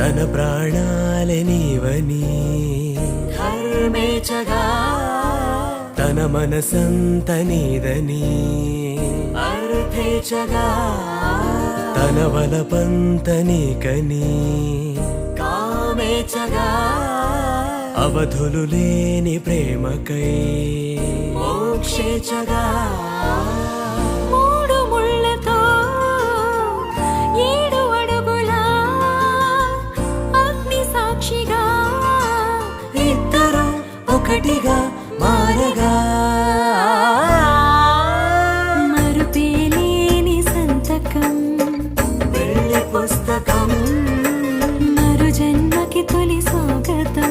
తన ప్రాణాలే నీవని ధర్మేచగా తన మనసంత నీదని అర్థేచగా తన వలపంత నీకని కామేచగా అవధులు లేని ప్రేమకై మోక్షేచగా మూడు ముళ్ళతో 7 అడుగుల అగ్ని సాక్షిగా ఇద్దరు ఒకటిగా మారగా మరుపేలేని సంతకం వెళ్ళి పుస్తకం మరు జన్మకి తొలి స్వాగతం